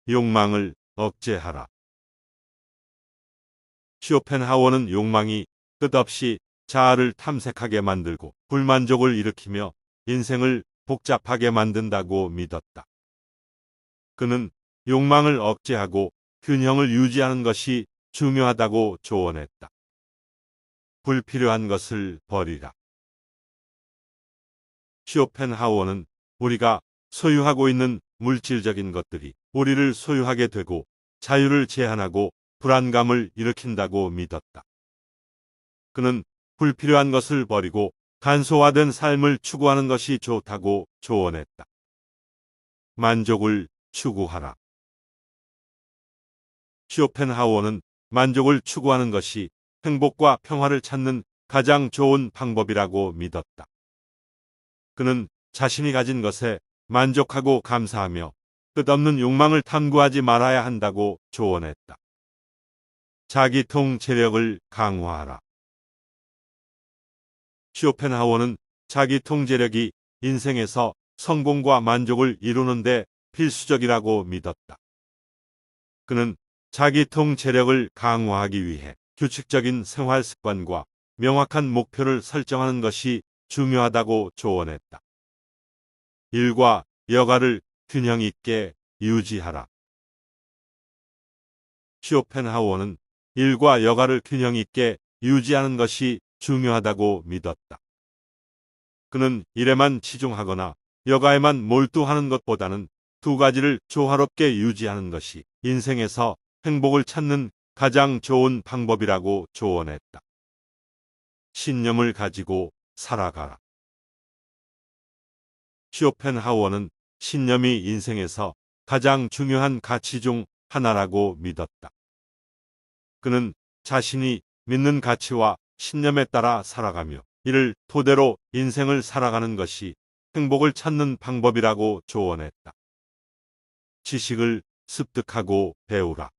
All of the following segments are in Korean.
욕망을 억제하라. 쇼펜하우어는 욕망이 끝없이 자아를 탐색하게 만들고 불만족을 일으키며 인생을 복잡하게 만든다고 믿었다. 그는 욕망을 억제하고 균형을 유지하는 것이 중요하다고 조언했다. 불필요한 것을 버리라. 쇼펜하우어는 우리가 소유하고 있는 물질적인 것들이 우리를 소유하게 되고 자유를 제한하고 불안감을 일으킨다고 믿었다. 그는 불필요한 것을 버리고 간소화된 삶을 추구하는 것이 좋다고 조언했다. 만족을 추구하라. 쇼펜하우어는 만족을 추구하는 것이 행복과 평화를 찾는 가장 좋은 방법이라고 믿었다. 그는 자신이 가진 것에 만족하고 감사하며 끝없는 욕망을 탐구하지 말아야 한다고 조언했다. 자기 통제력을 강화하라. 쇼펜하우어는 자기 통제력이 인생에서 성공과 만족을 이루는 데 필수적이라고 믿었다. 그는 자기 통제력을 강화하기 위해 규칙적인 생활 습관과 명확한 목표를 설정하는 것이 중요하다고 조언했다. 일과 여가를 균형 있게 유지하라. 쇼펜하우어는 일과 여가를 균형 있게 유지하는 것이 중요하다고 믿었다. 그는 일에만 치중하거나 여가에만 몰두하는 것보다는 두 가지를 조화롭게 유지하는 것이 인생에서 행복을 찾는 가장 좋은 방법이라고 조언했다. 신념을 가지고 살아가라. 쇼펜하우어는 신념이 인생에서 가장 중요한 가치 중 하나라고 믿었다. 그는 자신이 믿는 가치와 신념에 따라 살아가며 이를 토대로 인생을 살아가는 것이 행복을 찾는 방법이라고 조언했다. 지식을 습득하고 배우라.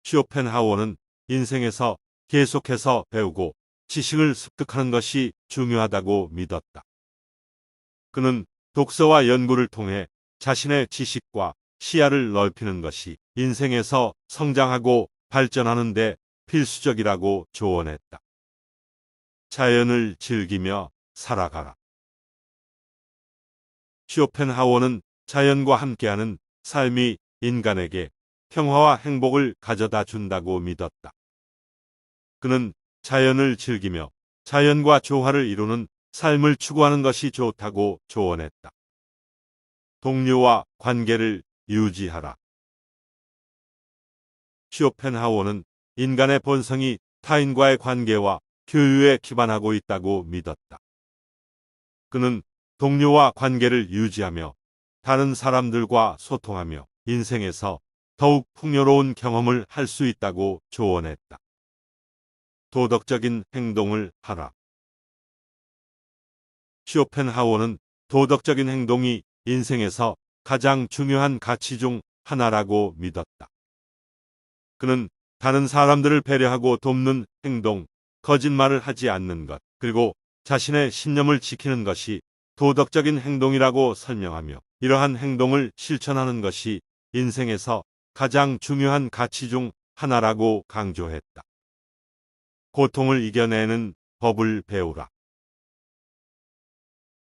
쇼펜하우어는 인생에서 계속해서 배우고 지식을 습득하는 것이 중요하다고 믿었다. 그는 독서와 연구를 통해 자신의 지식과 시야를 넓히는 것이 인생에서 성장하고 발전하는 데 필수적이라고 조언했다. 자연을 즐기며 살아가라. 쇼펜하우어는 자연과 함께하는 삶이 인간에게 평화와 행복을 가져다 준다고 믿었다. 그는 자연을 즐기며 자연과 조화를 이루는 삶을 추구하는 것이 좋다고 조언했다. 동료와 관계를 유지하라. 쇼펜하우어는 인간의 본성이 타인과의 관계와 교류에 기반하고 있다고 믿었다. 그는 동료와 관계를 유지하며 다른 사람들과 소통하며 인생에서 더욱 풍요로운 경험을 할 수 있다고 조언했다. 도덕적인 행동을 하라. 쇼펜하우어는 도덕적인 행동이 인생에서 가장 중요한 가치 중 하나라고 믿었다. 그는 다른 사람들을 배려하고 돕는 행동, 거짓말을 하지 않는 것, 그리고 자신의 신념을 지키는 것이 도덕적인 행동이라고 설명하며 이러한 행동을 실천하는 것이 인생에서 가장 중요한 가치 중 하나라고 강조했다. 고통을 이겨내는 법을 배우라.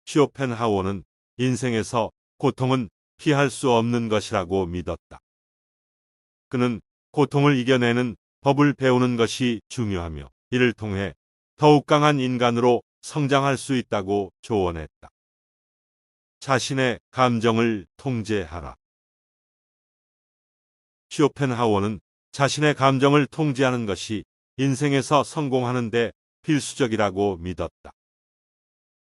쇼펜하우어는 인생에서 고통은 피할 수 없는 것이라고 믿었다. 그는 고통을 이겨내는 법을 배우는 것이 중요하며 이를 통해 더욱 강한 인간으로 성장할 수 있다고 조언했다. 자신의 감정을 통제하라. 쇼펜하우어는 자신의 감정을 통제하는 것이 인생에서 성공하는 데 필수적이라고 믿었다.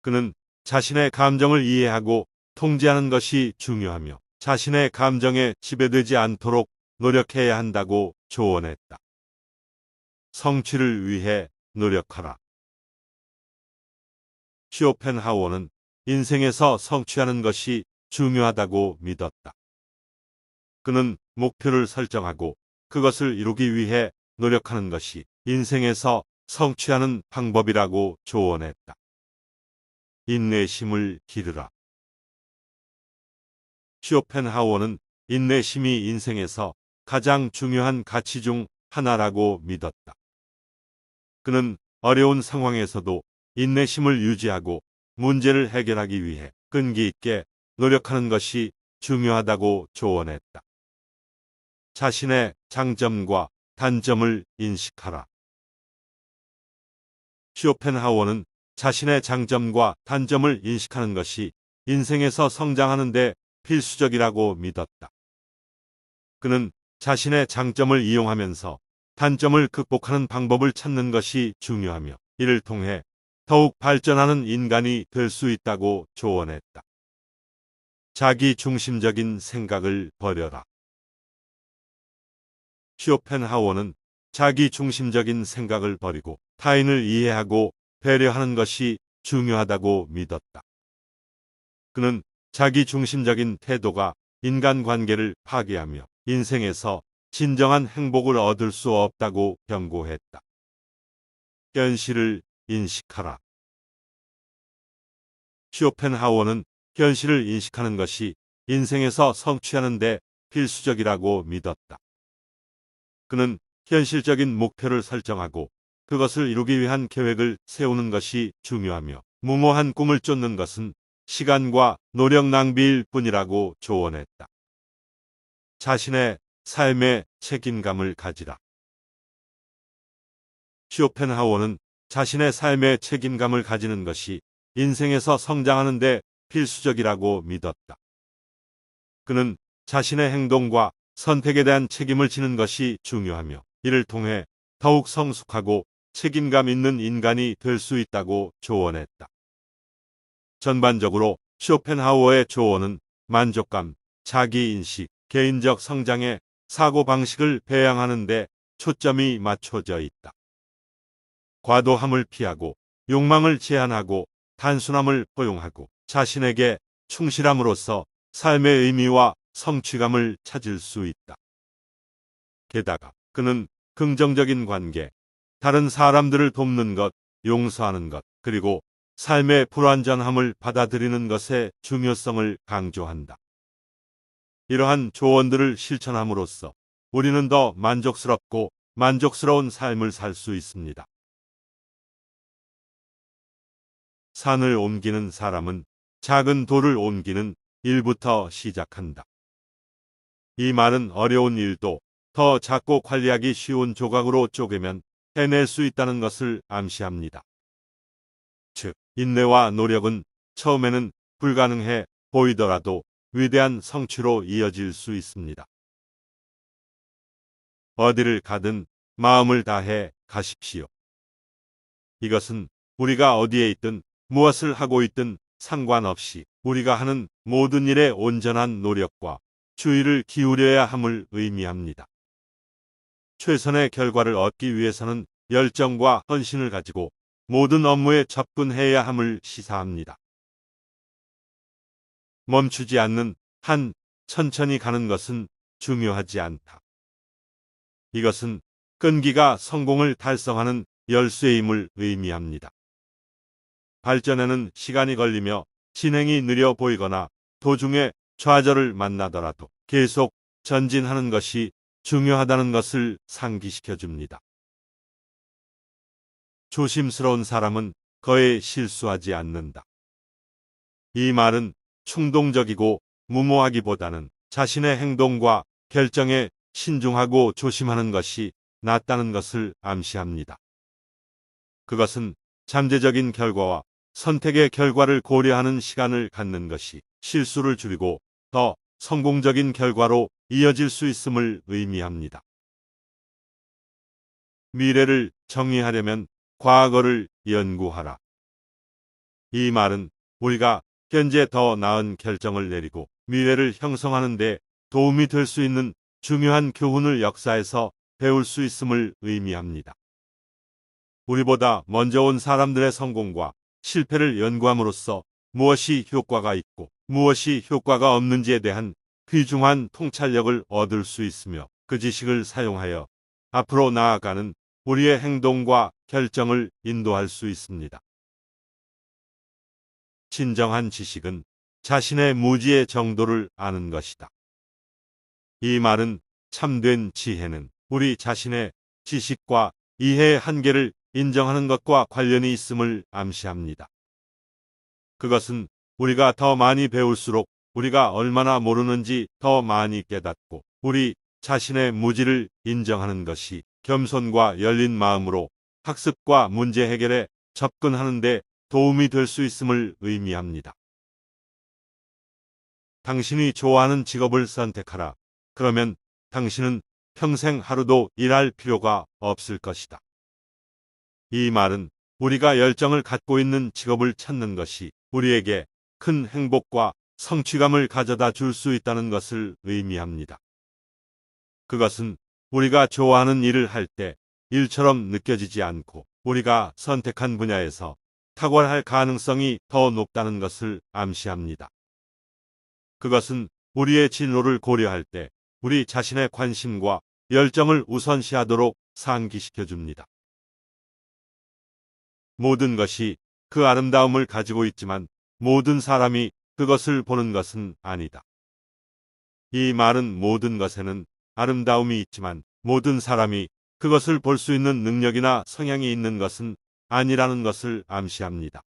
그는 자신의 감정을 이해하고 통제하는 것이 중요하며 자신의 감정에 지배되지 않도록 노력해야 한다고 조언했다. 성취를 위해 노력하라. 쇼펜하우어는 인생에서 성취하는 것이 중요하다고 믿었다. 그는 목표를 설정하고 그것을 이루기 위해 노력하는 것이 인생에서 성취하는 방법이라고 조언했다. 인내심을 기르라. 쇼펜하우어는 인내심이 인생에서 가장 중요한 가치 중 하나라고 믿었다. 그는 어려운 상황에서도 인내심을 유지하고 문제를 해결하기 위해 끈기 있게 노력하는 것이 중요하다고 조언했다. 자신의 장점과 단점을 인식하라. 쇼펜하우어는 자신의 장점과 단점을 인식하는 것이 인생에서 성장하는 데 필수적이라고 믿었다. 그는 자신의 장점을 이용하면서 단점을 극복하는 방법을 찾는 것이 중요하며 이를 통해 더욱 발전하는 인간이 될 수 있다고 조언했다. 자기 중심적인 생각을 버려라. 쇼펜하우어는 자기 중심적인 생각을 버리고 타인을 이해하고 배려하는 것이 중요하다고 믿었다. 그는 자기 중심적인 태도가 인간관계를 파괴하며 인생에서 진정한 행복을 얻을 수 없다고 경고했다. 현실을 인식하라. 쇼펜하우어는 현실을 인식하는 것이 인생에서 성취하는 데 필수적이라고 믿었다. 그는 현실적인 목표를 설정하고 그것을 이루기 위한 계획을 세우는 것이 중요하며 무모한 꿈을 쫓는 것은 시간과 노력 낭비일 뿐이라고 조언했다. 자신의 삶에 책임감을 가지라. 쇼펜하우어는 자신의 삶에 책임감을 가지는 것이 인생에서 성장하는 데 필수적이라고 믿었다. 그는 자신의 행동과 선택에 대한 책임을 지는 것이 중요하며 이를 통해 더욱 성숙하고 책임감 있는 인간이 될 수 있다고 조언했다. 전반적으로 쇼펜하우어의 조언은 만족감, 자기인식, 개인적 성장에 사고방식을 배양하는 데 초점이 맞춰져 있다. 과도함을 피하고 욕망을 제한하고 단순함을 포용하고 자신에게 충실함으로써 삶의 의미와 성취감을 찾을 수 있다. 게다가 그는 긍정적인 관계, 다른 사람들을 돕는 것, 용서하는 것, 그리고 삶의 불완전함을 받아들이는 것의 중요성을 강조한다. 이러한 조언들을 실천함으로써 우리는 더 만족스럽고 만족스러운 삶을 살 수 있습니다. 산을 옮기는 사람은 작은 돌을 옮기는 일부터 시작한다. 이 말은 어려운 일도 더 작고 관리하기 쉬운 조각으로 쪼개면 해낼 수 있다는 것을 암시합니다. 즉, 인내와 노력은 처음에는 불가능해 보이더라도 위대한 성취로 이어질 수 있습니다. 어디를 가든 마음을 다해 가십시오. 이것은 우리가 어디에 있든 무엇을 하고 있든 상관없이 우리가 하는 모든 일에 온전한 노력과 주의를 기울여야 함을 의미합니다. 최선의 결과를 얻기 위해서는 열정과 헌신을 가지고 모든 업무에 접근해야 함을 시사합니다. 멈추지 않는 한 천천히 가는 것은 중요하지 않다. 이것은 끈기가 성공을 달성하는 열쇠임을 의미합니다. 발전에는 시간이 걸리며 진행이 느려 보이거나 도중에 좌절을 만나더라도 계속 전진하는 것이 중요하다는 것을 상기시켜 줍니다. 조심스러운 사람은 거의 실수하지 않는다. 이 말은 충동적이고 무모하기보다는 자신의 행동과 결정에 신중하고 조심하는 것이 낫다는 것을 암시합니다. 그것은 잠재적인 결과와 선택의 결과를 고려하는 시간을 갖는 것이 실수를 줄이고 더 성공적인 결과로 이어질 수 있음을 의미합니다. 미래를 정의하려면 과거를 연구하라. 이 말은 우리가 현재 더 나은 결정을 내리고 미래를 형성하는 데 도움이 될 수 있는 중요한 교훈을 역사에서 배울 수 있음을 의미합니다. 우리보다 먼저 온 사람들의 성공과 실패를 연구함으로써 무엇이 효과가 있고 무엇이 효과가 없는지에 대한 귀중한 통찰력을 얻을 수 있으며 그 지식을 사용하여 앞으로 나아가는 우리의 행동과 결정을 인도할 수 있습니다. 진정한 지식은 자신의 무지의 정도를 아는 것이다. 이 말은 참된 지혜는 우리 자신의 지식과 이해의 한계를 인정하는 것과 관련이 있음을 암시합니다. 그것은 우리가 더 많이 배울수록 우리가 얼마나 모르는지 더 많이 깨닫고 우리 자신의 무지를 인정하는 것이 겸손과 열린 마음으로 학습과 문제 해결에 접근하는 데 도움이 될 수 있음을 의미합니다. 당신이 좋아하는 직업을 선택하라. 그러면 당신은 평생 하루도 일할 필요가 없을 것이다. 이 말은 우리가 열정을 갖고 있는 직업을 찾는 것이 우리에게 큰 행복과 성취감을 가져다 줄 수 있다는 것을 의미합니다. 그것은 우리가 좋아하는 일을 할 때 일처럼 느껴지지 않고 우리가 선택한 분야에서 탁월할 가능성이 더 높다는 것을 암시합니다. 그것은 우리의 진로를 고려할 때 우리 자신의 관심과 열정을 우선시하도록 상기시켜 줍니다. 모든 것이 그 아름다움을 가지고 있지만 모든 사람이 그것을 보는 것은 아니다. 이 말은 모든 것에는 아름다움이 있지만 모든 사람이 그것을 볼 수 있는 능력이나 성향이 있는 것은 아니라는 것을 암시합니다.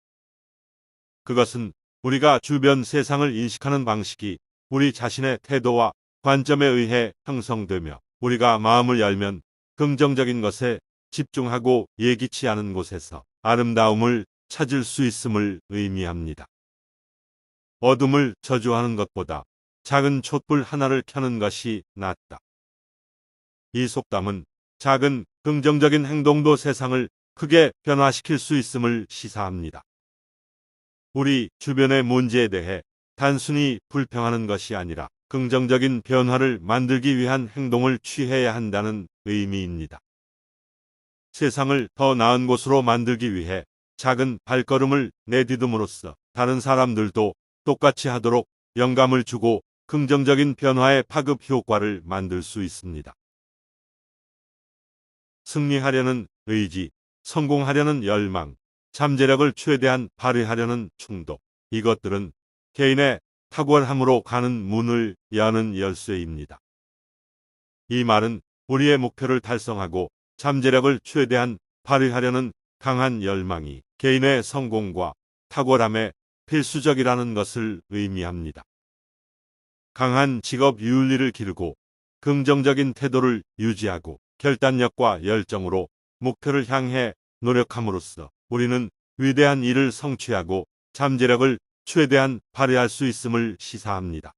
그것은 우리가 주변 세상을 인식하는 방식이 우리 자신의 태도와 관점에 의해 형성되며 우리가 마음을 열면 긍정적인 것에 집중하고 예기치 않은 곳에서 아름다움을 찾을 수 있음을 의미합니다. 어둠을 저주하는 것보다 작은 촛불 하나를 켜는 것이 낫다. 이 속담은 작은 긍정적인 행동도 세상을 크게 변화시킬 수 있음을 시사합니다. 우리 주변의 문제에 대해 단순히 불평하는 것이 아니라 긍정적인 변화를 만들기 위한 행동을 취해야 한다는 의미입니다. 세상을 더 나은 곳으로 만들기 위해 작은 발걸음을 내디듬으로써 다른 사람들도 똑같이 하도록 영감을 주고 긍정적인 변화의 파급 효과를 만들 수 있습니다. 승리하려는 의지, 성공하려는 열망, 잠재력을 최대한 발휘하려는 충동, 이것들은 개인의 탁월함으로 가는 문을 여는 열쇠입니다. 이 말은 우리의 목표를 달성하고 잠재력을 최대한 발휘하려는 강한 열망이 개인의 성공과 탁월함에 필수적이라는 것을 의미합니다. 강한 직업 윤리를 기르고 긍정적인 태도를 유지하고 결단력과 열정으로 목표를 향해 노력함으로써 우리는 위대한 일을 성취하고 잠재력을 최대한 발휘할 수 있음을 시사합니다.